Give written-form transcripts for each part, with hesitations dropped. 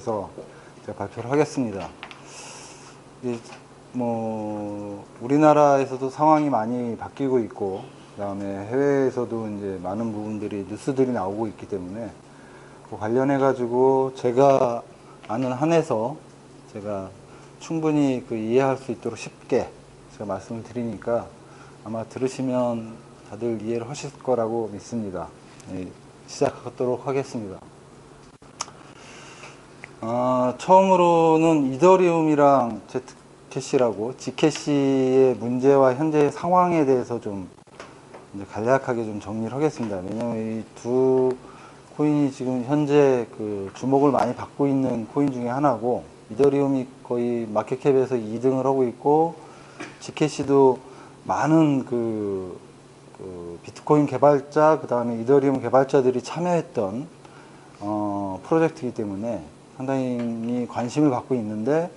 돼서 제가 발표를 하겠습니다. 우리나라에서도 상황이 많이 바뀌고 있고, 그 다음에 해외에서도 이제 많은 부분들이 뉴스들이 나오고 있기 때문에 그 관련해 가지고 제가 아는 한에서 제가 충분히 이해할 수 있도록 쉽게 제가 말씀을 드리니까 아마 들으시면 다들 이해를 하실 거라고 믿습니다. 네, 시작하도록 하겠습니다. 처음으로는 이더리움이랑 Zcash라고 Gcash의 문제와 현재 상황에 대해서 좀 이제 간략하게 좀 정리를 하겠습니다. 왜냐면 이 두 코인이 지금 현재 주목을 많이 받고 있는 코인 중에 하나고, 이더리움이 거의 마켓캡에서 2등을 하고 있고, Gcash도 많은 비트코인 개발자, 그 다음에 이더리움 개발자들이 참여했던 프로젝트이기 때문에 상당히 관심을 받고 있는데,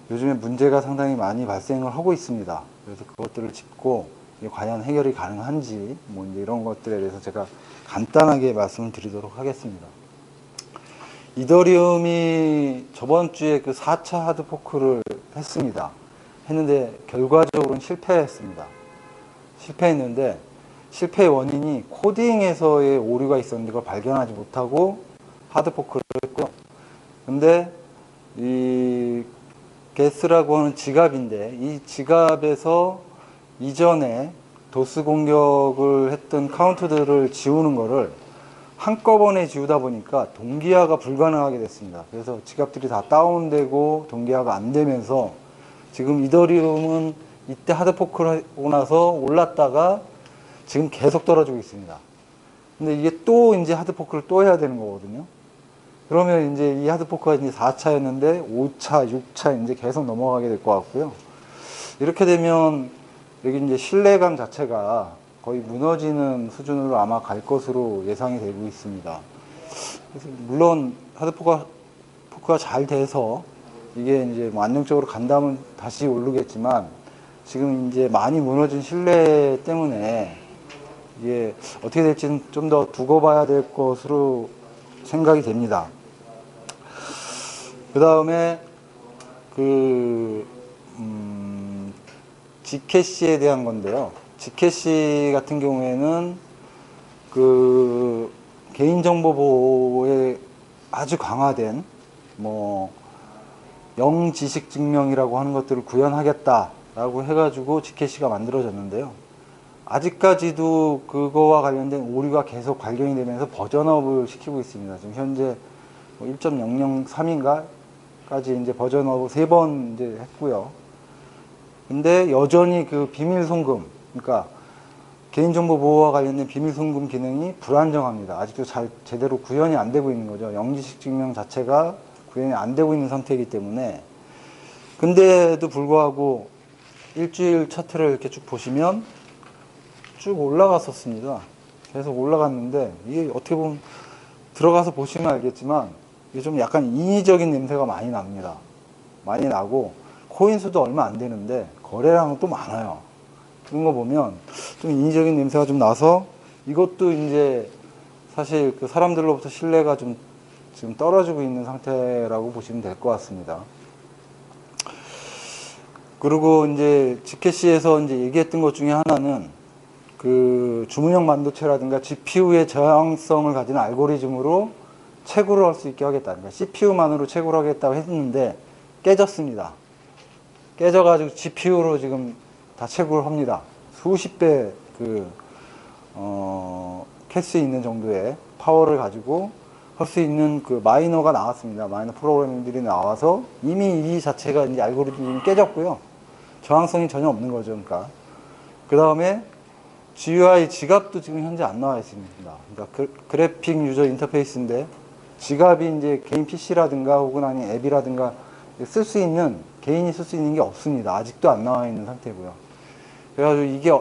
요즘에 문제가 상당히 많이 발생을 하고 있습니다. 그래서 그것들을 짚고 과연 해결이 가능한지 이제 이런 것들에 대해서 제가 간단하게 말씀을 드리도록 하겠습니다. 이더리움이 저번 주에 4차 하드포크를 했는데 결과적으로는 실패했습니다. 실패했는데 실패의 원인이 코딩에서의 오류가 있었는데 그걸 발견하지 못하고 하드포크를 했고요. 근데 이 게스라고 하는 지갑인데, 이 지갑에서 이전에 도스 공격을 했던 카운트들을 지우는 거를 한꺼번에 지우다 보니까 동기화가 불가능하게 됐습니다. 그래서 지갑들이 다 다운되고 동기화가 안 되면서 지금 이더리움은 이때 하드포크를 하고 나서 올랐다가 지금 계속 떨어지고 있습니다. 근데 이게 또 이제 하드포크를 또 해야 되는 거거든요. 그러면 이제 이 하드포크가 이제 4차였는데 5차, 6차 이제 계속 넘어가게 될 것 같고요. 이렇게 되면 여기 이제 신뢰감 자체가 거의 무너지는 수준으로 아마 갈 것으로 예상이 되고 있습니다. 그래서 물론 하드포크가 잘 돼서 이게 이제 안정적으로 간다면 다시 오르겠지만, 지금 이제 많이 무너진 신뢰 때문에 이게 어떻게 될지는 좀 더 두고 봐야 될 것으로 생각이 됩니다. 그 다음에 Gcash에 대한 건데요. Gcash 같은 경우에는 개인정보 보호에 아주 강화된 영지식 증명이라고 하는 것들을 구현하겠다라고 해가지고 Gcash가 만들어졌는데요. 아직까지도 그거와 관련된 오류가 계속 발견이 되면서 버전업을 시키고 있습니다. 지금 현재 1.003인가 까지 이제 버전업을 3번 이제 했고요. 근데 여전히 비밀 송금, 그러니까 개인정보 보호와 관련된 비밀 송금 기능이 불안정합니다. 아직도 제대로 구현이 안 되고 있는 거죠. 영지식 증명 자체가 구현이 안 되고 있는 상태이기 때문에. 근데도 불구하고 일주일 차트를 이렇게 쭉 보시면 쭉 올라갔었습니다. 계속 올라갔는데, 이게 어떻게 보면 들어가서 보시면 알겠지만 이게 좀 약간 인위적인 냄새가 많이 납니다. 많이 나고 코인 수도 얼마 안 되는데 거래량은 또 많아요. 그런 거 보면 좀 인위적인 냄새가 좀 나서, 이것도 이제 사실 사람들로부터 신뢰가 좀 지금 떨어지고 있는 상태라고 보시면 될 것 같습니다. 그리고 이제 Gcash에서 이제 얘기했던 것 중에 하나는 주문형 반도체라든가 GPU의 저항성을 가진 알고리즘으로 채굴을 할 수 있게 하겠다. 그러니까 CPU만으로 채굴을 하겠다고 했는데 깨졌습니다. 깨져가지고 GPU로 지금 다 채굴을 합니다. 수십 배 캘 수 있는 정도의 파워를 가지고 할 수 있는 마이너가 나왔습니다. 마이너 프로그래밍들이 나와서 이미 이 자체가 이제 알고리즘이 깨졌고요. 저항성이 전혀 없는 거죠. 그러니까 그 다음에 GUI 지갑도 지금 현재 안 나와 있습니다. 그러니까 그래픽 유저 인터페이스인데, 지갑이 이제 개인 PC라든가 혹은 아니 앱이라든가 개인이 쓸 수 있는 게 없습니다. 아직도 안 나와 있는 상태고요. 그래가지고 이게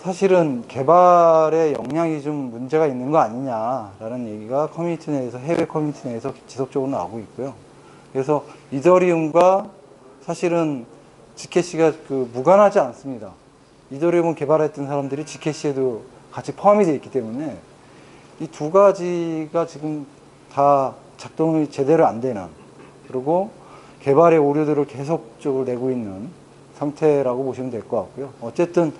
사실은 개발에 영향이 좀 문제가 있는 거 아니냐라는 얘기가 커뮤니티 내에서, 해외 커뮤니티 내에서 지속적으로 나오고 있고요. 그래서 이더리움과 사실은 Gcash가 무관하지 않습니다. 이더리움을 개발했던 사람들이 Gcash에도 같이 포함이 되어 있기 때문에 이 두 가지가 지금 다 작동이 제대로 안 되는, 그리고 개발의 오류들을 계속적으로 내고 있는 상태라고 보시면 될 것 같고요. 어쨌든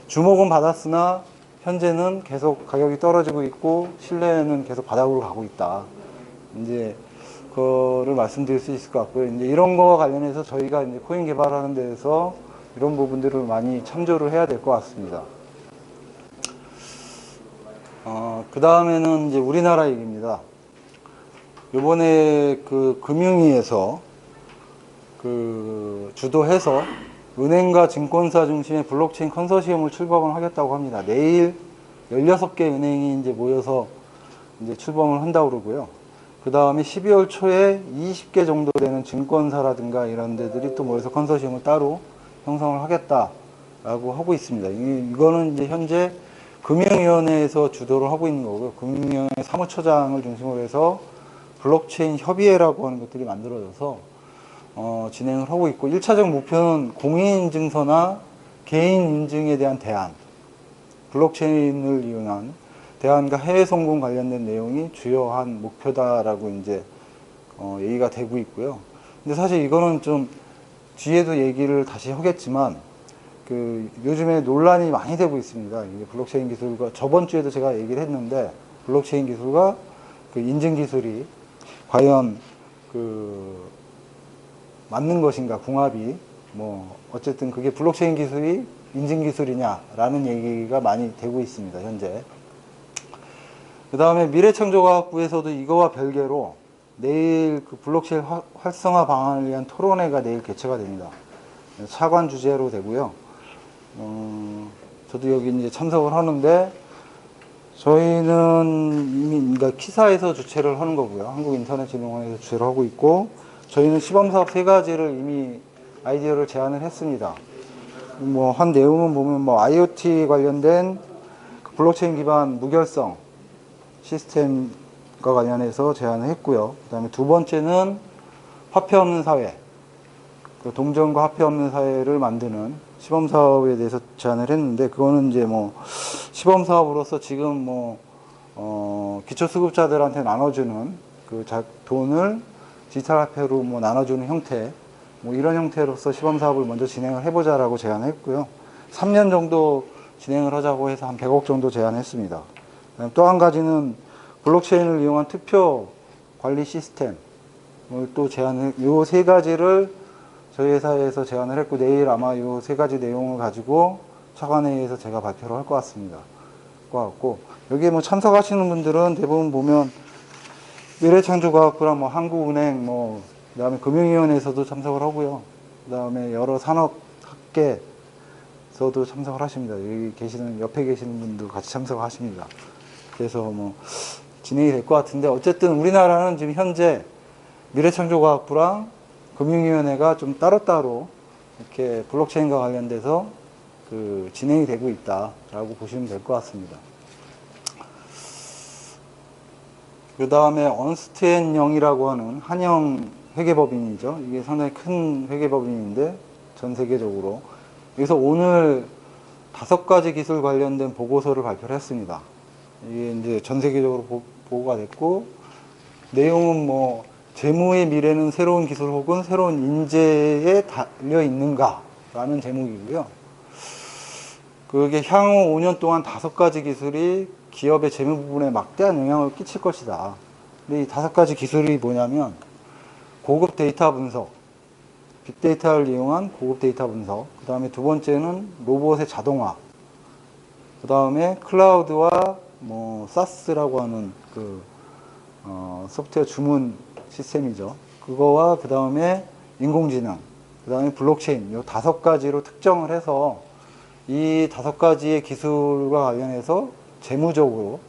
주목은 받았으나 현재는 계속 가격이 떨어지고 있고 신뢰는 계속 바닥으로 가고 있다. 이제 그거를 말씀드릴 수 있을 것 같고요. 이제 이런 거와 관련해서 저희가 이제 코인 개발하는 데에서 이런 부분들을 많이 참조를 해야 될 것 같습니다. 그 다음에는 이제 우리나라 얘기입니다. 요번에 그 금융위에서 그 주도해서 은행과 증권사 중심의 블록체인 컨소시엄을 출범을 하겠다고 합니다. 내일 16개 은행이 이제 모여서 이제 출범을 한다고 그러고요. 그 다음에 12월 초에 20개 정도 되는 증권사라든가 이런 데들이 또 모여서 컨소시엄을 따로 형성을 하겠다라고 하고 있습니다. 이거는 이제 현재 금융위원회에서 주도를 하고 있는 거고요. 금융위원회 사무처장을 중심으로 해서 블록체인 협의회라고 하는 것들이 만들어져서 진행을 하고 있고, 1차적 목표는 공인인증서나 개인인증에 대한 대안, 블록체인을 이용한 대안과 해외 송금 관련된 내용이 주요한 목표다라고 이제 얘기가 되고 있고요. 근데 사실 이거는 좀 뒤에도 얘기를 다시 하겠지만 그 요즘에 논란이 많이 되고 있습니다. 이게 블록체인 기술과 저번 주에도 제가 얘기를 했는데 블록체인 기술과 그 인증 기술이 과연 그 맞는 것인가, 궁합이 뭐 어쨌든 그게 블록체인 기술이 인증 기술이냐라는 얘기가 많이 되고 있습니다. 현재. 그 다음에 미래창조과학부에서도 이거와 별개로 내일 그 블록체인 활성화 방안을 위한 토론회가 내일 개최가 됩니다. 차관 주제로 되고요. 저도 여기 이제 참석을 하는데 저희는 이미 그러니까 키사에서 주최를 하는 거고요. 한국인터넷진흥원에서 주최를 하고 있고, 저희는 시범사업 3가지를 이미 아이디어를 제안을 했습니다. 뭐 한 내용은 보면 뭐 IoT 관련된 블록체인 기반 무결성 시스템과 관련해서 제안을 했고요. 그 다음에 두 번째는 화폐 없는 사회, 그 동전과 화폐 없는 사회를 만드는 시범사업에 대해서 제안을 했는데, 그거는 이제 뭐 시범사업으로서 지금 뭐 기초수급자들한테 나눠주는 그 돈을 디지털 화폐로 뭐 나눠주는 형태, 뭐 이런 형태로서 시범사업을 먼저 진행을 해보자라고 제안을 했고요. 3년 정도 진행을 하자고 해서 한 100억 정도 제안했습니다. 또 한 가지는 블록체인을 이용한 투표 관리 시스템을 또 제안을, 요 3가지를 저희 회사에서 제안을 했고, 내일 아마 요 3가지 내용을 가지고 차관회의에서 제가 발표를 할 것 같습니다. 여기에 뭐 참석하시는 분들은 대부분 보면 미래창조과학부랑 뭐 한국은행, 뭐 그다음에 금융위원회에서도 참석을 하고요. 그다음에 여러 산업학계에서도 참석을 하십니다. 여기 계시는, 옆에 계시는 분도 같이 참석을 하십니다. 그래서 뭐 진행이 될 것 같은데, 어쨌든 우리나라는 지금 현재 미래창조과학부랑 금융위원회가 좀 따로따로 이렇게 블록체인과 관련돼서 그 진행이 되고 있다라고 보시면 될 것 같습니다. 그 다음에 언스트 앤 영이라고 하는 한영 회계법인이죠. 이게 상당히 큰 회계법인인데 전 세계적으로, 여기서 오늘 5가지 기술 관련된 보고서를 발표를 했습니다. 이게 이제 전 세계적으로 보고가 됐고, 내용은 뭐 재무의 미래는 새로운 기술 혹은 새로운 인재에 달려 있는가 라는 제목이고요. 그게 향후 5년 동안 5가지 기술이 기업의 재무 부분에 막대한 영향을 끼칠 것이다. 근데 이 5가지 기술이 뭐냐면 고급 데이터 분석, 빅데이터를 이용한 고급 데이터 분석, 그 다음에 두 번째는 로봇의 자동화, 그 다음에 클라우드와 뭐 사스라고 하는 그 소프트웨어 주문 시스템이죠. 그거와 그 다음에 인공지능, 그 다음에 블록체인, 요 5가지로 특정을 해서 이 5가지의 기술과 관련해서 재무적으로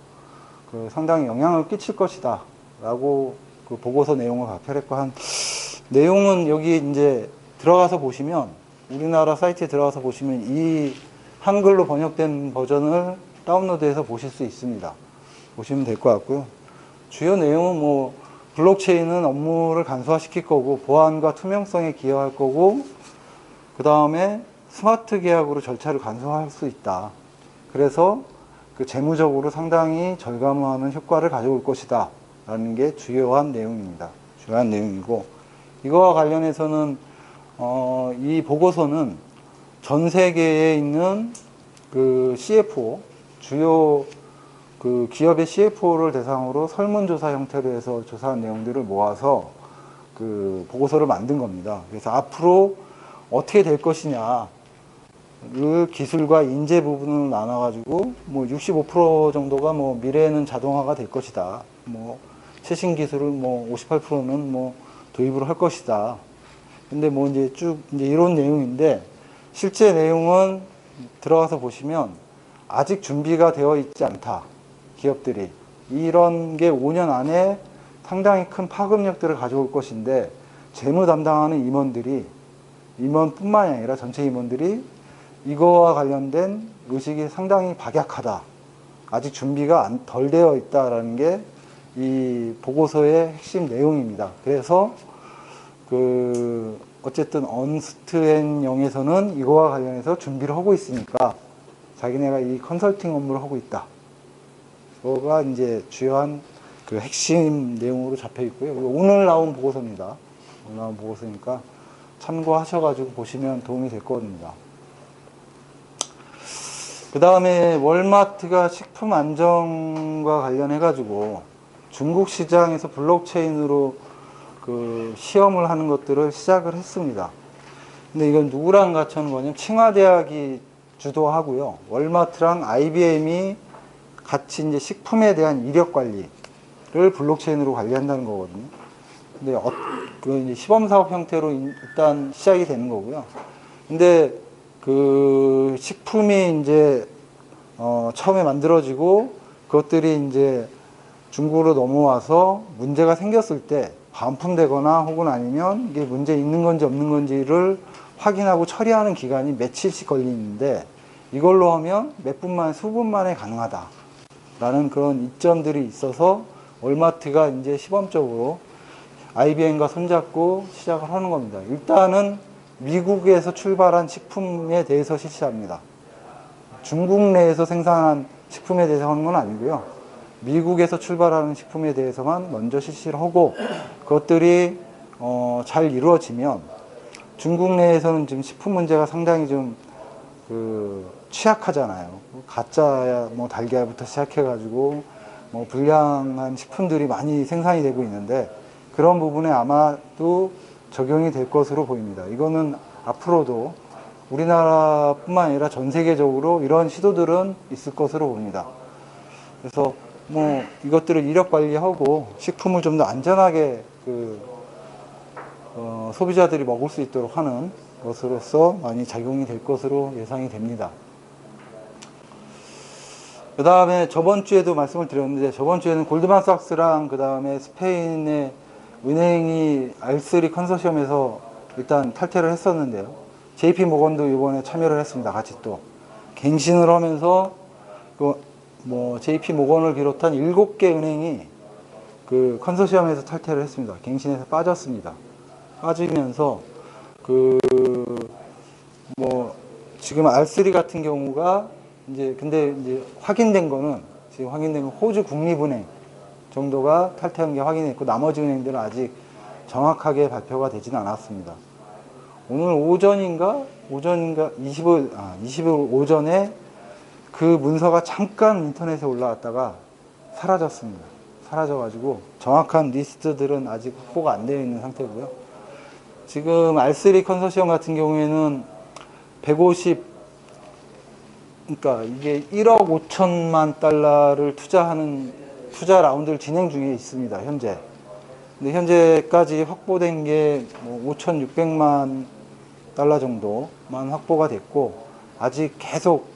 그 상당히 영향을 끼칠 것이다 라고 그 보고서 내용을 발표했고, 한 내용은 여기 이제 들어가서 보시면, 우리나라 사이트에 들어가서 보시면 이 한글로 번역된 버전을 다운로드해서 보실 수 있습니다. 보시면 될 것 같고요. 주요 내용은 뭐 블록체인은 업무를 간소화시킬 거고 보안과 투명성에 기여할 거고, 그 다음에 스마트 계약으로 절차를 간소화할 수 있다. 그래서 그 재무적으로 상당히 절감하는 효과를 가져올 것이다 라는 게 주요한 내용입니다. 주요한 내용이고, 이거와 관련해서는 이 보고서는 전 세계에 있는 그 CFO, 주요 그 기업의 CFO를 대상으로 설문조사 형태로 해서 조사한 내용들을 모아서 그 보고서를 만든 겁니다. 그래서 앞으로 어떻게 될 것이냐, 그 기술과 인재 부분을 나눠가지고 뭐 65% 정도가 뭐 미래에는 자동화가 될 것이다. 뭐 최신 기술을 뭐 58%는 뭐 도입을 할 것이다. 근데 뭐 이제 쭉 이제 이런 내용인데 실제 내용은 들어가서 보시면 아직 준비가 되어 있지 않다. 기업들이 이런 게 5년 안에 상당히 큰 파급력들을 가져올 것인데 재무 담당하는 임원뿐만이 아니라 전체 임원들이 이거와 관련된 의식이 상당히 박약하다. 아직 준비가 덜 되어 있다라는 게 이 보고서의 핵심 내용입니다. 그래서 그 어쨌든 언스트 앤 영에서는 이거와 관련해서 준비를 하고 있으니까 자기네가 이 컨설팅 업무를 하고 있다. 이거가 이제 주요한 그 핵심 내용으로 잡혀 있고요. 오늘 나온 보고서입니다. 오늘 나온 보고서니까 참고하셔가지고 보시면 도움이 될 겁니다. 그 다음에 월마트가 식품 안정과 관련해가지고 중국 시장에서 블록체인으로 그 시험을 하는 것들을 시작을 했습니다. 근데 이건 누구랑 같이 하는 거냐면 칭화대학이 주도하고요. 월마트랑 IBM이 같이 이제 식품에 대한 이력 관리를 블록체인으로 관리한다는 거거든요. 근데 그 이제 시범 사업 형태로 일단 시작이 되는 거고요. 근데 그 식품이 이제 처음에 만들어지고 그것들이 이제 중국으로 넘어와서 문제가 생겼을 때 반품되거나 혹은 아니면 이게 문제 있는 건지 없는 건지를 확인하고 처리하는 기간이 며칠씩 걸리는데 이걸로 하면 몇 분 만에 수분 만에 가능하다 라는 그런 이점들이 있어서 월마트가 이제 시범적으로 IBM과 손잡고 시작을 하는 겁니다. 일단은 미국에서 출발한 식품에 대해서 실시합니다. 중국 내에서 생산한 식품에 대해서 하는 건 아니고요. 미국에서 출발하는 식품에 대해서만 먼저 실시를 하고 그것들이 잘 이루어지면 중국 내에서는 지금 식품 문제가 상당히 좀 취약하잖아요. 가짜 뭐 달걀부터 시작해가지고 뭐 불량한 식품들이 많이 생산이 되고 있는데 그런 부분에 아마도 적용이 될 것으로 보입니다. 이거는 앞으로도 우리나라뿐만 아니라 전 세계적으로 이런 시도들은 있을 것으로 봅니다. 그래서 뭐 이것들을 이력 관리하고 식품을 좀 더 안전하게 소비자들이 먹을 수 있도록 하는 것으로서 많이 작용이 될 것으로 예상이 됩니다. 그 다음에 저번 주에도 말씀을 드렸는데 저번 주에는 골드만삭스랑 그 다음에 스페인의 은행이 R3 컨소시엄에서 일단 탈퇴를 했었는데요. JP 모건도 이번에 참여를 했습니다. 같이 또 갱신을 하면서 뭐 JP 모건을 비롯한 7개 은행이 그 컨소시엄에서 탈퇴를 했습니다. 갱신해서 빠졌습니다. 빠지면서 뭐 지금 R3 같은 경우가 근데 이제 확인된 거는 지금 확인된 건 호주 국립은행 정도가 탈퇴한 게 확인됐고 나머지 은행들은 아직 정확하게 발표가 되지는 않았습니다. 오늘 오전인가 20일 오전에 그 문서가 잠깐 인터넷에 올라왔다가 사라졌습니다. 사라져가지고 정확한 리스트들은 아직 확보가 안 되어 있는 상태고요. 지금 R3 컨소시엄 같은 경우에는 150, 그러니까 이게 1억 5천만 달러를 투자하는 투자 라운드를 진행 중에 있습니다. 현재. 근데 현재까지 확보된 게 뭐 5,600만 달러 정도만 확보가 됐고 아직 계속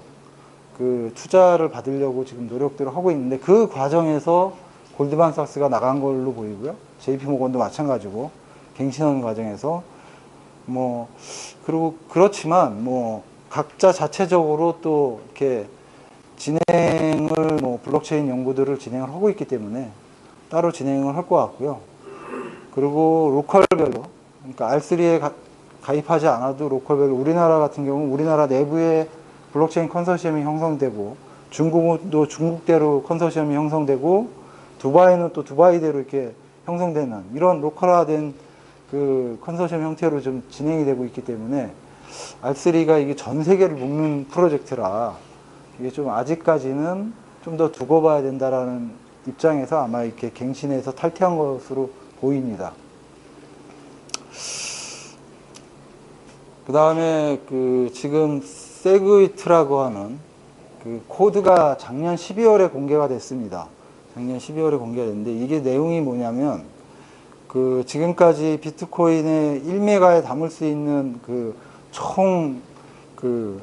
그 투자를 받으려고 지금 노력들을 하고 있는데 그 과정에서 골드만삭스가 나간 걸로 보이고요. JP모건도 마찬가지고 갱신하는 과정에서 뭐 그리고 그렇지만 뭐 각자 자체적으로 또 이렇게 진행을 뭐 블록체인 연구들을 진행을 하고 있기 때문에 따로 진행을 할 것 같고요. 그리고 로컬별로 그러니까 R3에 가입하지 않아도 로컬별로 우리나라 같은 경우는 우리나라 내부에 블록체인 컨소시엄이 형성되고 중국은 또 중국대로 컨소시엄이 형성되고 두바이는 또 두바이대로 이렇게 형성되는 이런 로컬화된 그 컨소시엄 형태로 좀 진행이 되고 있기 때문에 R3가 이게 전 세계를 묶는 프로젝트라 이게 좀 아직까지는 좀 더 두고 봐야 된다라는 입장에서 아마 이렇게 갱신해서 탈퇴한 것으로 보입니다. 그 다음에 그 지금 세그위트라고 하는 그 코드가 작년 12월에 공개가 됐습니다. 작년 12월에 공개가 됐는데 이게 내용이 뭐냐면 그 지금까지 비트코인의 1메가에 담을 수 있는 그 총 그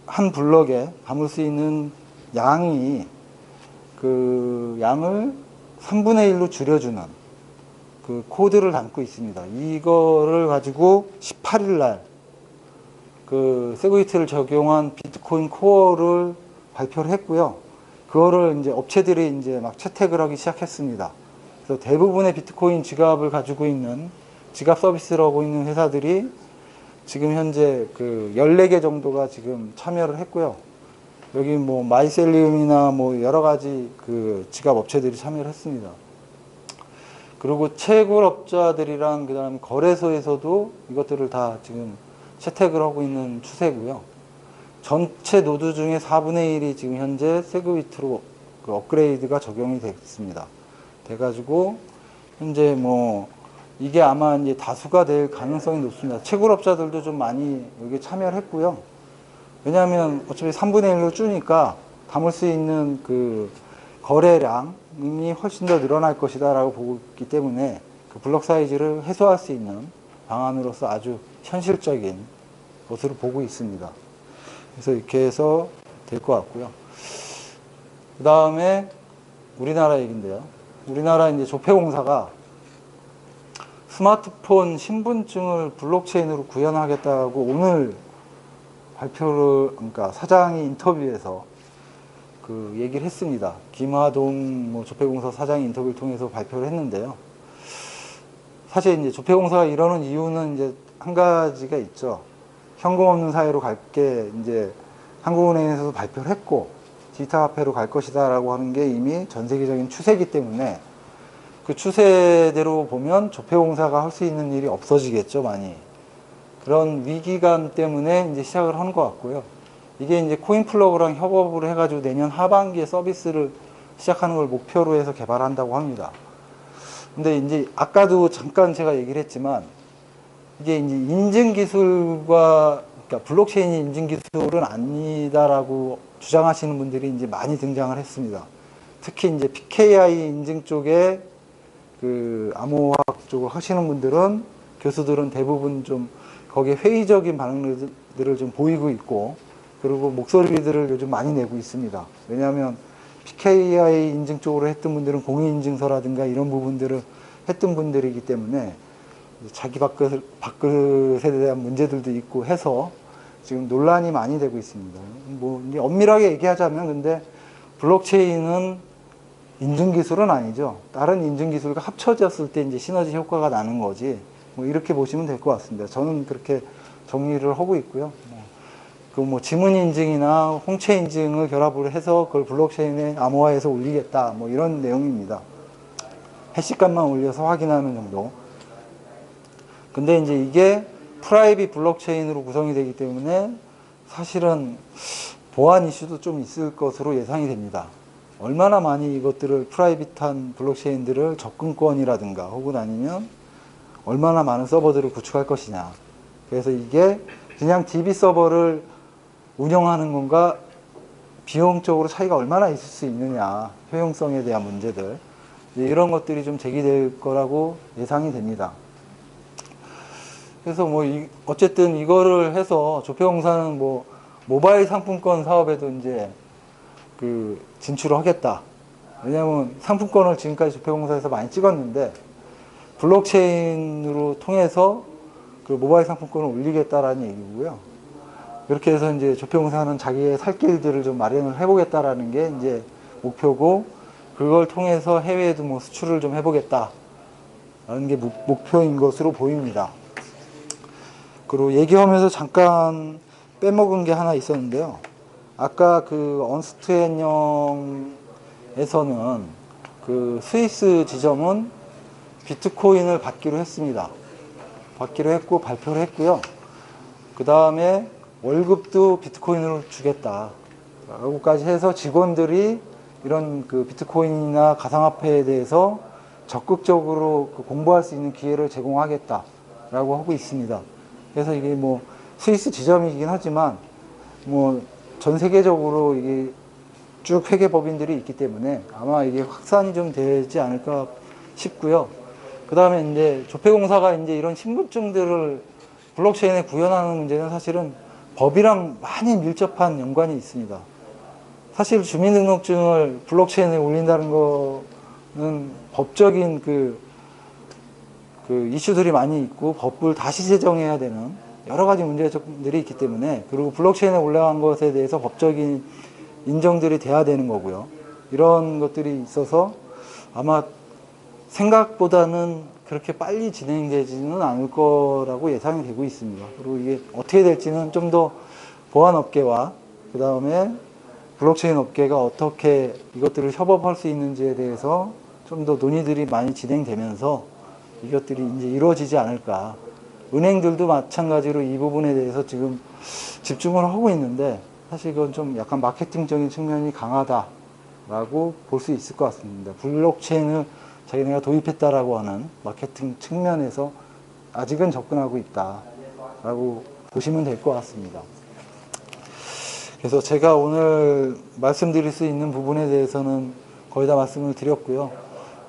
한 블럭에 담을 수 있는 양이 그 양을 3분의 1로 줄여주는 그 코드를 담고 있습니다. 이거를 가지고 18일 날 그 세그위트를 적용한 비트코인 코어를 발표를 했고요. 그거를 이제 업체들이 이제 막 채택을 하기 시작했습니다. 그래서 대부분의 비트코인 지갑을 가지고 있는 지갑 서비스를 하고 있는 회사들이 지금 현재 그 14개 정도가 지금 참여를 했고요. 여기 뭐 마이셀리움이나 뭐 여러 가지 그 지갑 업체들이 참여를 했습니다. 그리고 채굴업자들이랑 그다음 거래소에서도 이것들을 다 지금 채택을 하고 있는 추세고요. 전체 노드 중에 4분의 1이 지금 현재 세그위트로 그 업그레이드가 적용이 됐습니다. 돼가지고 현재 뭐 이게 아마 이제 다수가 될 가능성이 높습니다. 채굴업자들도 좀 많이 여기 참여를 했고요. 왜냐하면 어차피 3분의 1로 주니까 담을 수 있는 그 거래량이 훨씬 더 늘어날 것이다 라고 보고 있기 때문에 그 블록 사이즈를 해소할 수 있는 방안으로서 아주 현실적인 것으로 보고 있습니다. 그래서 이렇게 해서 될 것 같고요. 그 다음에 우리나라 얘기인데요. 우리나라 이제 조폐공사가 스마트폰 신분증을 블록체인으로 구현하겠다고 오늘 발표를, 그러니까 사장이 인터뷰에서 그 얘기를 했습니다. 김하동 뭐 조폐공사 사장 인터뷰를 통해서 발표를 했는데요. 사실 이제 조폐공사가 이러는 이유는 이제 한 가지가 있죠. 현금 없는 사회로 갈게 이제 한국은행에서도 발표를 했고 디지털 화폐로 갈 것이다라고 하는 게 이미 전 세계적인 추세이기 때문에 그 추세대로 보면 조폐공사가 할 수 있는 일이 없어지겠죠, 많이. 그런 위기감 때문에 이제 시작을 하는 것 같고요. 이게 이제 코인플러그랑 협업을 해가지고 내년 하반기에 서비스를 시작하는 걸 목표로 해서 개발한다고 합니다. 근데 이제 아까도 잠깐 제가 얘기를 했지만 이게 이제 인증 기술과, 그러니까 블록체인이 인증 기술은 아니다라고 주장하시는 분들이 이제 많이 등장을 했습니다. 특히 이제 PKI 인증 쪽에 그 암호화학 쪽을 하시는 분들은, 교수들은 대부분 좀 거기에 회의적인 반응들을 좀 보이고 있고, 그리고 목소리들을 요즘 많이 내고 있습니다. 왜냐하면 PKI 인증 쪽으로 했던 분들은 공인인증서라든가 이런 부분들을 했던 분들이기 때문에 자기 밥그릇에 대한 문제들도 있고 해서 지금 논란이 많이 되고 있습니다. 뭐 엄밀하게 얘기하자면 근데 블록체인은 인증기술은 아니죠. 다른 인증기술과 합쳐졌을 때 이제 시너지 효과가 나는 거지. 뭐 이렇게 보시면 될 것 같습니다. 저는 그렇게 정리를 하고 있고요. 그 뭐 지문 인증이나 홍채 인증을 결합을 해서 그걸 블록체인에 암호화해서 올리겠다. 뭐 이런 내용입니다. 해시값만 올려서 확인하는 정도. 근데 이제 이게 프라이빗 블록체인으로 구성이 되기 때문에 사실은 보안 이슈도 좀 있을 것으로 예상이 됩니다. 얼마나 많이 이것들을 프라이빗한 블록체인들을 접근권이라든가 혹은 아니면 얼마나 많은 서버들을 구축할 것이냐. 그래서 이게 그냥 DB 서버를 운영하는 건가 비용적으로 차이가 얼마나 있을 수 있느냐, 효용성에 대한 문제들, 이런 것들이 좀 제기될 거라고 예상이 됩니다. 그래서 뭐 어쨌든 이거를 해서 조폐공사는 뭐 모바일 상품권 사업에도 이제 그 진출을 하겠다. 왜냐하면 상품권을 지금까지 조폐공사에서 많이 찍었는데 블록체인으로 통해서 그 모바일 상품권을 올리겠다라는 얘기고요. 이렇게 해서 이제 조폐공사는 자기의 살 길들을 좀 마련을 해보겠다라는 게 이제 목표고, 그걸 통해서 해외에도 뭐 수출을 좀 해보겠다라는 게 목표인 것으로 보입니다. 그리고 얘기하면서 잠깐 빼먹은 게 하나 있었는데요. 아까 그 언스트앤영에서는 그 스위스 지점은 비트코인을 받기로 했습니다. 받기로 했고 발표를 했고요. 그 다음에 월급도 비트코인으로 주겠다 라고까지 해서 직원들이 이런 그 비트코인이나 가상화폐에 대해서 적극적으로 공부할 수 있는 기회를 제공하겠다 라고 하고 있습니다. 그래서 이게 뭐 스위스 지점이긴 하지만 뭐 전 세계적으로 이게 쭉 회계법인들이 있기 때문에 아마 이게 확산이 좀 되지 않을까 싶고요. 그 다음에 이제 조폐공사가 이제 이런 신분증들을 블록체인에 구현하는 문제는 사실은 법이랑 많이 밀접한 연관이 있습니다. 사실 주민등록증을 블록체인에 올린다는 거는 법적인 그 이슈들이 많이 있고 법을 다시 제정해야 되는 여러 가지 문제들이 있기 때문에, 그리고 블록체인에 올라간 것에 대해서 법적인 인정들이 돼야 되는 거고요. 이런 것들이 있어서 아마 생각보다는 그렇게 빨리 진행되지는 않을 거라고 예상이 되고 있습니다. 그리고 이게 어떻게 될지는 좀 더 보안업계와 그 다음에 블록체인 업계가 어떻게 이것들을 협업할 수 있는지에 대해서 좀 더 논의들이 많이 진행되면서 이것들이 이제 이루어지지 않을까. 은행들도 마찬가지로 이 부분에 대해서 지금 집중을 하고 있는데, 사실 이건 좀 약간 마케팅적인 측면이 강하다라고 볼 수 있을 것 같습니다. 블록체인을 자기네가 도입했다라고 하는 마케팅 측면에서 아직은 접근하고 있다라고 보시면 될 것 같습니다. 그래서 제가 오늘 말씀드릴 수 있는 부분에 대해서는 거의 다 말씀을 드렸고요.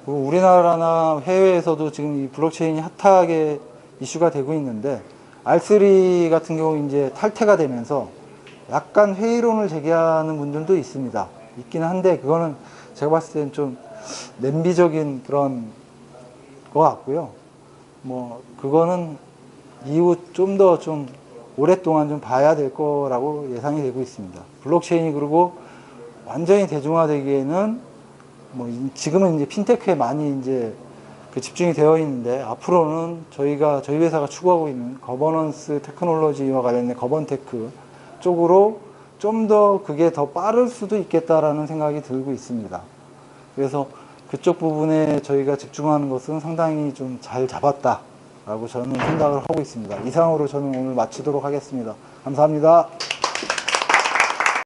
그리고 우리나라나 해외에서도 지금 이 블록체인이 핫하게 이슈가 되고 있는데, R3 같은 경우 이제 탈퇴가 되면서 약간 회의론을 제기하는 분들도 있습니다. 있긴 한데 그거는 제가 봤을 때는 좀 냄비적인 그런 것 같고요. 뭐 그거는 이후 좀 더 좀 오랫동안 좀 봐야 될 거라고 예상이 되고 있습니다. 블록체인이 그리고 완전히 대중화되기에는 뭐 지금은 이제 핀테크에 많이 이제 그 집중이 되어 있는데, 앞으로는 저희 회사가 추구하고 있는 거버넌스 테크놀로지와 관련된 거번테크 쪽으로 좀 더 그게 더 빠를 수도 있겠다라는 생각이 들고 있습니다. 그래서 그쪽 부분에 저희가 집중하는 것은 상당히 좀 잘 잡았다라고 저는 생각을 하고 있습니다. 이상으로 저는 오늘 마치도록 하겠습니다. 감사합니다.